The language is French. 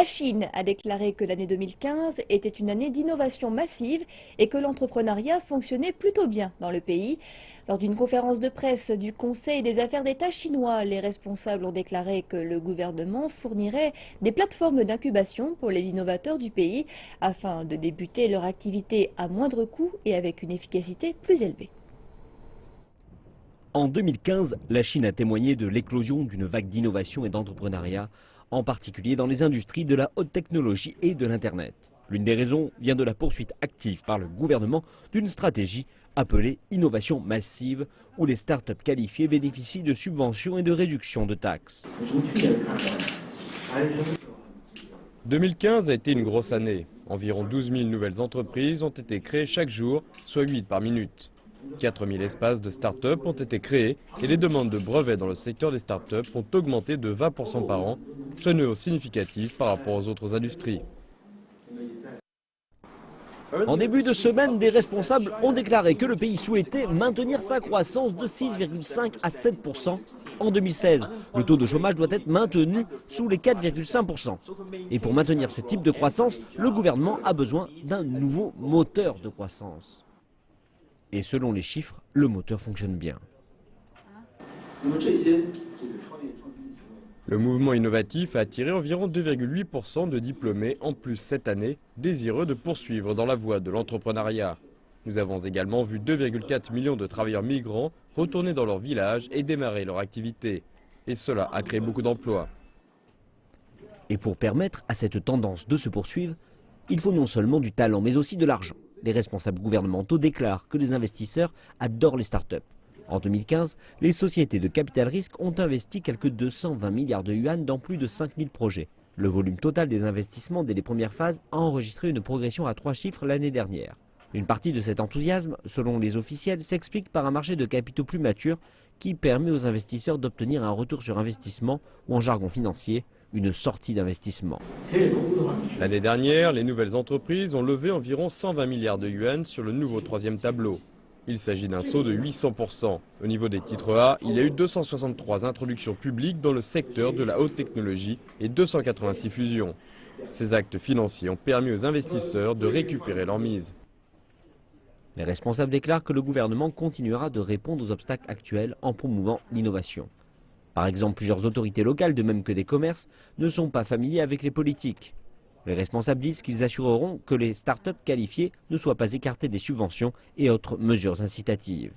Chine a déclaré que l'année 2015 était une année d'innovation massive et que l'entrepreneuriat fonctionnait plutôt bien dans le pays. Lors d'une conférence de presse du Conseil des affaires d'État chinois, les responsables ont déclaré que le gouvernement fournirait des plateformes d'incubation pour les innovateurs du pays afin de débuter leur activité à moindre coût et avec une efficacité plus élevée. En 2015, la Chine a témoigné de l'éclosion d'une vague d'innovation et d'entrepreneuriat, en particulier dans les industries de la haute technologie et de l'Internet. L'une des raisons vient de la poursuite active par le gouvernement d'une stratégie appelée innovation massive, où les startups qualifiées bénéficient de subventions et de réductions de taxes. 2015 a été une grosse année. Environ 12 000 nouvelles entreprises ont été créées chaque jour, soit 8 par minute. 4 000 espaces de start-up ont été créés et les demandes de brevets dans le secteur des start-up ont augmenté de 20% par an, soit une hausse significative par rapport aux autres industries. En début de semaine, des responsables ont déclaré que le pays souhaitait maintenir sa croissance de 6,5 à 7% en 2016. Le taux de chômage doit être maintenu sous les 4,5%. Et pour maintenir ce type de croissance, le gouvernement a besoin d'un nouveau moteur de croissance. Et selon les chiffres, le moteur fonctionne bien. Le mouvement innovatif a attiré environ 2,8% de diplômés en plus cette année, désireux de poursuivre dans la voie de l'entrepreneuriat. Nous avons également vu 2,4 millions de travailleurs migrants retourner dans leur village et démarrer leur activité. Et cela a créé beaucoup d'emplois. Et pour permettre à cette tendance de se poursuivre, il faut non seulement du talent, mais aussi de l'argent. Les responsables gouvernementaux déclarent que les investisseurs adorent les startups. En 2015, les sociétés de capital risque ont investi quelques 220 milliards de yuan dans plus de 5000 projets. Le volume total des investissements dès les premières phases a enregistré une progression à 3 chiffres l'année dernière. Une partie de cet enthousiasme, selon les officiels, s'explique par un marché de capitaux plus mature qui permet aux investisseurs d'obtenir un retour sur investissement ou en jargon financier, une sortie d'investissement. L'année dernière, les nouvelles entreprises ont levé environ 120 milliards de yuan sur le nouveau troisième tableau. Il s'agit d'un saut de 800%. Au niveau des titres A, il y a eu 263 introductions publiques dans le secteur de la haute technologie et 286 fusions. Ces actes financiers ont permis aux investisseurs de récupérer leur mise. Les responsables déclarent que le gouvernement continuera de répondre aux obstacles actuels en promouvant l'innovation. Par exemple, plusieurs autorités locales, de même que des commerces, ne sont pas familiers avec les politiques. Les responsables disent qu'ils assureront que les startups qualifiées ne soient pas écartées des subventions et autres mesures incitatives.